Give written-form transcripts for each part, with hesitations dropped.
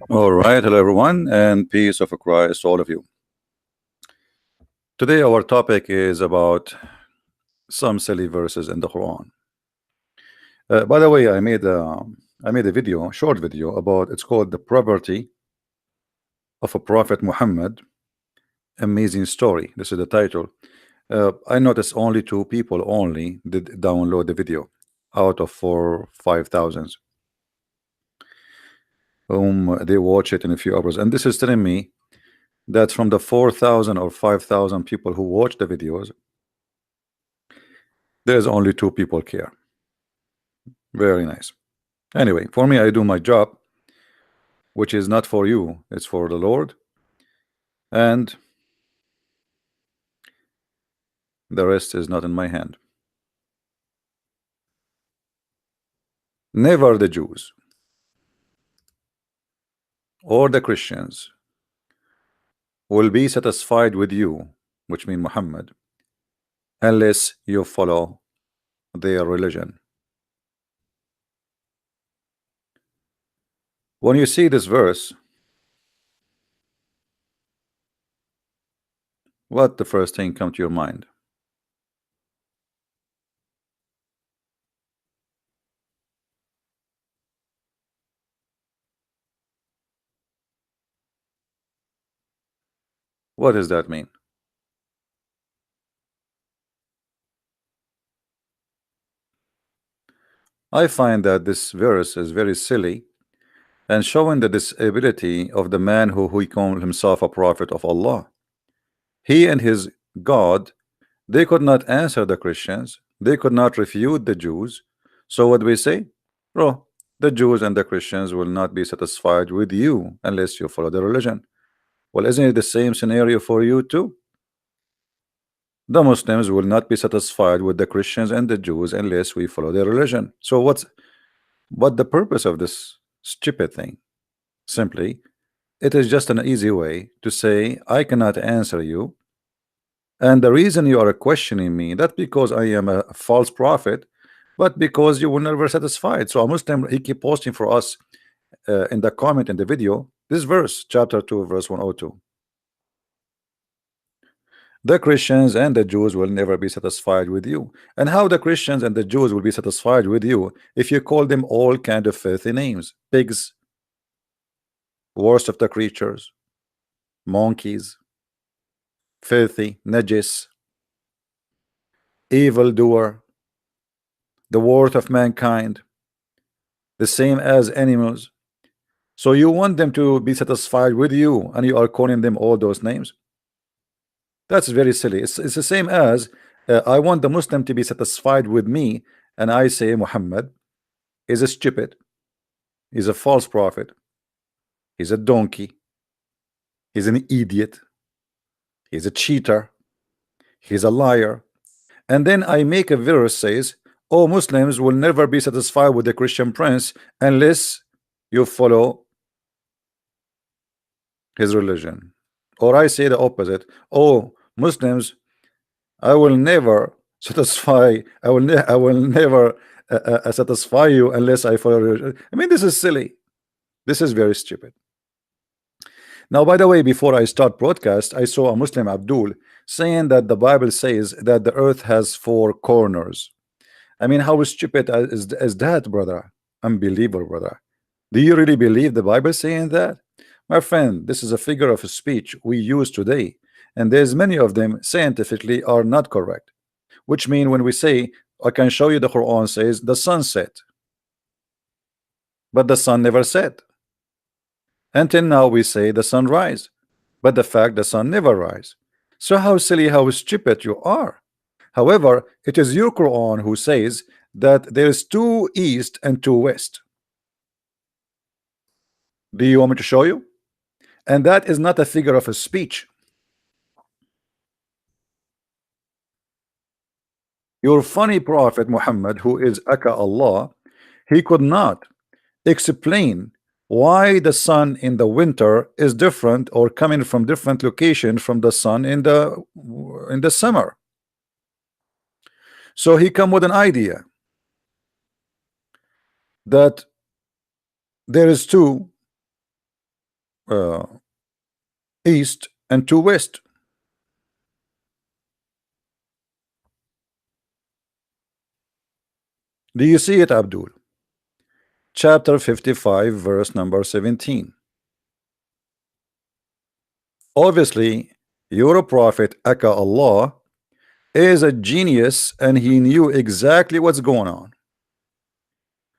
All right, hello everyone, and peace of Christ to all of you. Today, our topic is about some silly verses in the Quran. By the way, I made a video, a short video about it's called "The Poverty of a Prophet Muhammad." Amazing story. This is the title. I noticed only 2 people only did download the video out of 5,000 whom they watch it in a few hours, and this is telling me that from the 4,000 or 5,000 people who watch the videos, there's only 2 people care. Very nice. Anyway, for me, I do my job, which is not for you, it's for the Lord, and the rest is not in my hand. Never the Jews or the Christians will be satisfied with you, which means Muhammad, unless you follow their religion. When you see this verse, what the first thing come to your mind? What does that mean? I find that this verse is very silly and showing the disability of the man who he called himself a prophet of Allah. He and his God, they could not answer the Christians, they could not refute the Jews. So what do we say? Bro, the Jews and the Christians will not be satisfied with you unless you follow the religion. Well, isn't it the same scenario for you too? The Muslims will not be satisfied with the Christians and the Jews unless we follow their religion. So what the purpose of this stupid thing? Simply, it is just an easy way to say I cannot answer you, and the reason you are questioning me, not because I am a false prophet, but because you were never satisfied. So a Muslim, he keep posting for us in the comment in the video this verse, chapter 2, verse 102. The Christians and the Jews will never be satisfied with you. And how the Christians and the Jews will be satisfied with you if you call them all kind of filthy names? Pigs, worst of the creatures, monkeys, filthy, najis, evil doer, the worst of mankind, the same as animals. So you want them to be satisfied with you and you are calling them all those names? That's very silly. It's the same as I want the Muslim to be satisfied with me and I say Muhammad is a stupid, he's a false prophet, he's a donkey, he's an idiot, he's a cheater, he's a liar, and then I make a verse says, oh, Muslims will never be satisfied with the Christian prince unless you follow his religion. Or I say the opposite, oh, Muslims, I will never satisfy, I will never satisfy you unless I follow religion. I mean, this is silly. This is very stupid. Now, by the way, before I start broadcast, I saw a Muslim Abdul saying that the Bible says that the earth has 4 corners. I mean, how stupid is that, brother? Unbelievable, brother. Do you really believe the Bible saying that? My friend, this is a figure of speech we use today, and there's many of them scientifically are not correct. Which mean when we say, I can show you the Quran says the sun set, but the sun never set. Until now we say the sun rise, but the fact the sun never rise. So how silly, how stupid you are. However, it is your Quran who says that there is 2 east and 2 west. Do you want me to show you? And that is not a figure of a speech. Your funny prophet Muhammad, who is Aka Allah, he could not explain why the sun in the winter is different or coming from different location from the sun in the summer. So he come with an idea. that there is two uh, east and two west. Do you see it, Abdul? Chapter 55, verse number 17. Obviously, your prophet Aka Allah is a genius, and he knew exactly what's going on.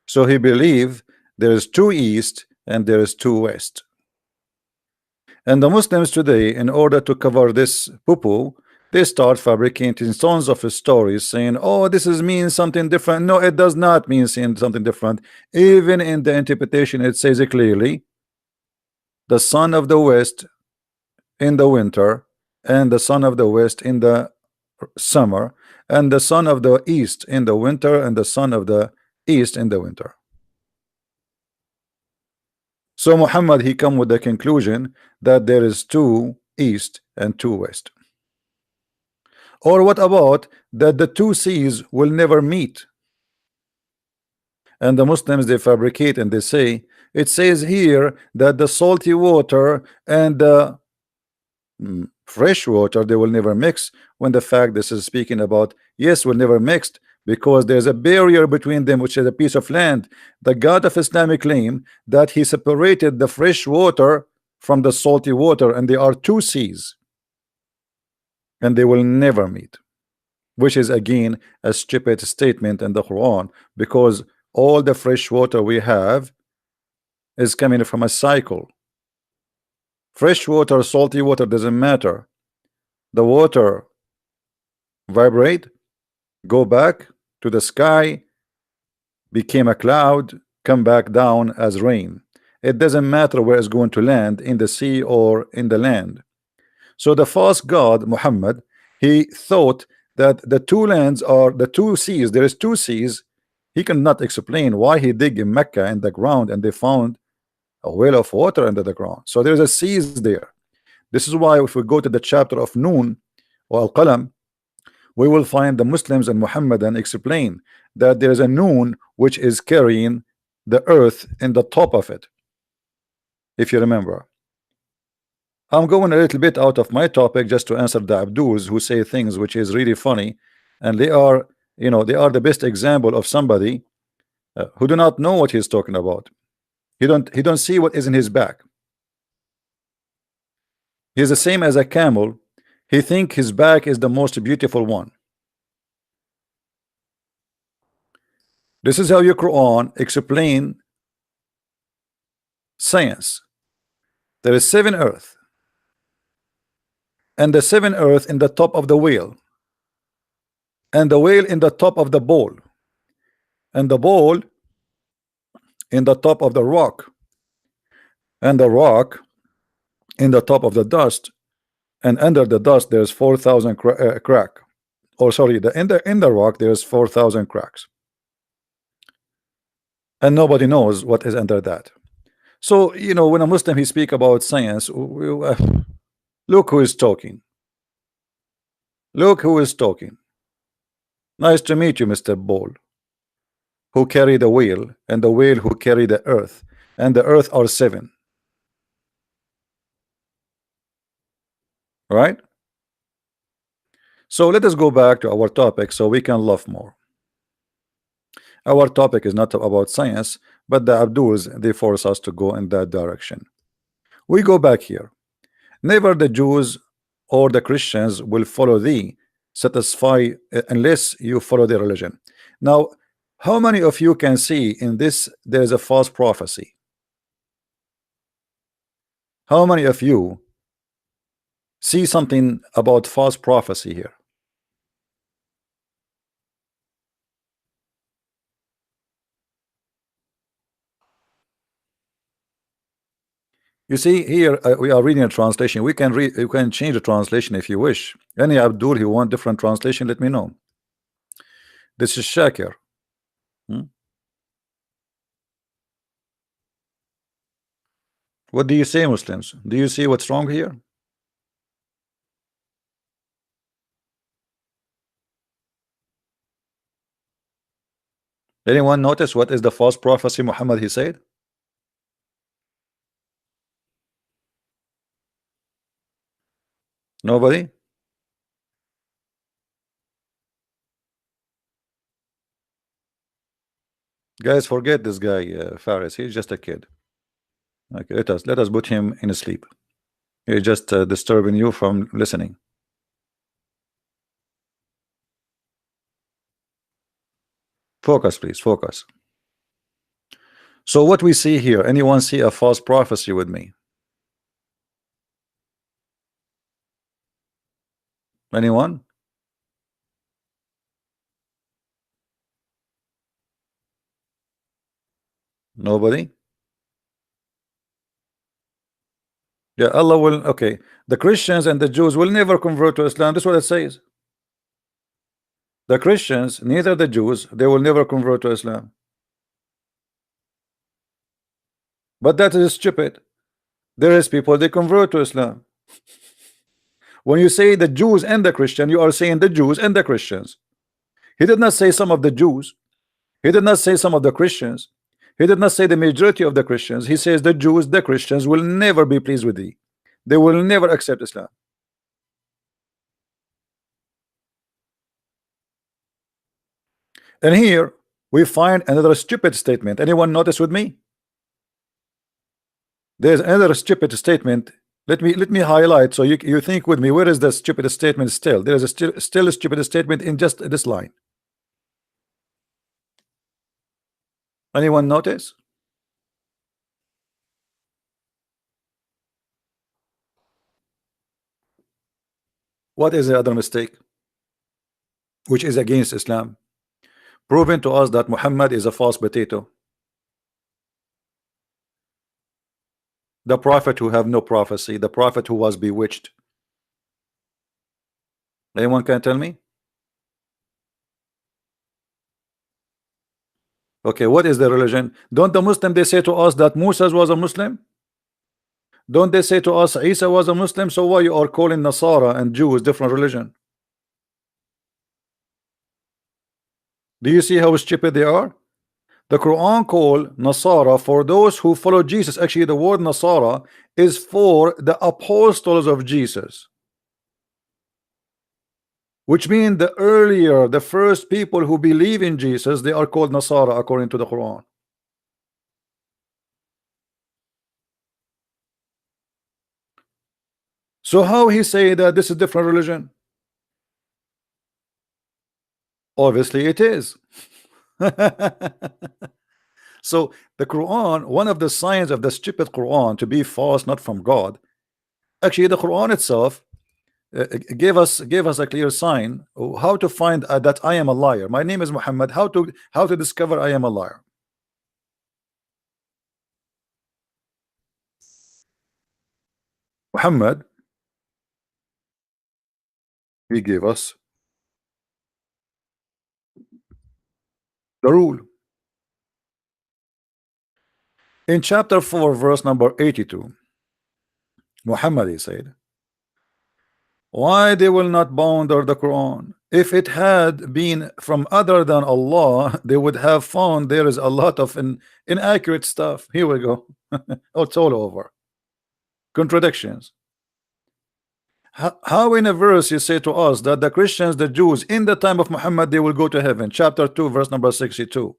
So he believed there is two east and there is two west. And the Muslims today, in order to cover this poo-poo, they start fabricating tons of stories saying, oh, this is means something different. No, it does not mean something different. Even in the interpretation, it says it clearly: the son of the west in the winter, and the son of the west in the summer, and the son of the east in the winter, and the son of the east in the winter. So Muhammad, he come with the conclusion that there is two east and two west. Or what about that the two seas will never meet? And the Muslims, they fabricate and they say it says here that the salty water and the fresh water, they will never mix, when the fact this is speaking about, yes, will never mixed, because there's a barrier between them, which is a piece of land. The God of Islam claim that he separated the fresh water from the salty water, and they are two seas, and they will never meet, which is again a stupid statement in the Quran, because all the fresh water we have is coming from a cycle. Fresh water, salty water, doesn't matter. The water vibrate, go back to the sky, became a cloud, come back down as rain. It doesn't matter where it's going to land, in the sea or in the land. So the false god Muhammad, he thought that the two lands are the two seas. There is two seas. He cannot explain why he dig in Mecca in the ground and they found a well of water under the ground. So there's a seas there. This is why if we go to the chapter of Noon or Al-Qalam, we will find the Muslims and Muhammadan explain that there is a Noon which is carrying the earth in the top of it, if you remember. I'm going a little bit out of my topic just to answer the Abduls who say things which is really funny, and they are, you know, they are the best example of somebody who do not know what he's talking about. He don't see what is in his back. He's the same as a camel. He think his back is the most beautiful one. This is how your Quran explain science. There is 7 earth, and the 7 earth in the top of the wheel, and the whale in the top of the bowl, and the bowl in the top of the rock, and the rock in the top of the dust, and under the dust there's 4,000 crack. Or sorry, in the rock there's 4,000 cracks, and nobody knows what is under that. So you know, when a Muslim he speak about science, look who is talking. Look who is talking. Nice to meet you, Mr. Ball, who carry the wheel, and the wheel who carry the earth, and the earth are 7. Right? So let us go back to our topic so we can love more. Our topic is not about science, but the Abduls, they force us to go in that direction. We go back here. Never the Jews or the Christians will follow thee, satisfy unless you follow their religion. Now, how many of you can see in this there is a false prophecy? How many of you see something about false prophecy here? You see here, we are reading a translation. We can read, you can change the translation if you wish. Any Abdul who want different translation, let me know. This is Shakir. What do you say, Muslims? Do you see what's wrong here? Anyone notice what is the false prophecy Muhammad he said? Nobody? Guys, forget this guy, Faris. He's just a kid. Okay, let us put him in sleep. He's just disturbing you from listening. Focus, please, focus. So what we see here, anyone see a false prophecy with me? Anyone? Nobody? Yeah, Allah will, okay. The Christians and the Jews will never convert to Islam. That's what it says. The Christians, neither the Jews, they will never convert to Islam. But that is stupid. There is people, they convert to Islam. When you say the Jews and the Christian, you are saying the Jews and the Christians. He did not say some of the Jews. He did not say some of the Christians. He did not say the majority of the Christians. He says the Jews, the Christians will never be pleased with thee. They will never accept Islam. And here we find another stupid statement. Anyone notice with me? There's another stupid statement. Let me highlight so you think with me. Where is the stupid statement still? There is still a stupid statement in just this line. Anyone notice? What is the other mistake? Which is against Islam, proving to us that Muhammad is a false potato, the prophet who have no prophecy, the prophet who was bewitched. Anyone can tell me? Okay, what is the religion? Don't the Muslim they say to us that Musa was a Muslim? Don't they say to us Isa was a Muslim? So why you are calling Nasara and Jews different religion? Do you see how stupid they are? The Quran call Nasara for those who follow Jesus. Actually, the word Nasara is for the apostles of Jesus, which means the earlier, the first people who believe in Jesus, they are called Nasara according to the Quran. So how he say that this is different religion? Obviously it is. So the Quran, one of the signs of the stupid Quran to be false, not from God, actually the Quran itself gave us a clear sign how to find that I am a liar. My name is Muhammad. How to discover I am a liar? Muhammad, he gave us the rule in chapter 4 verse number 82. Muhammad, he said, why they will not bow under the Quran? If it had been from other than Allah, they would have found there is a lot of inaccurate stuff. Here we go. Oh, it's all over. Contradictions. How in a verse you say to us that the Christians, the Jews in the time of Muhammad, they will go to heaven? Chapter 2 verse number 62.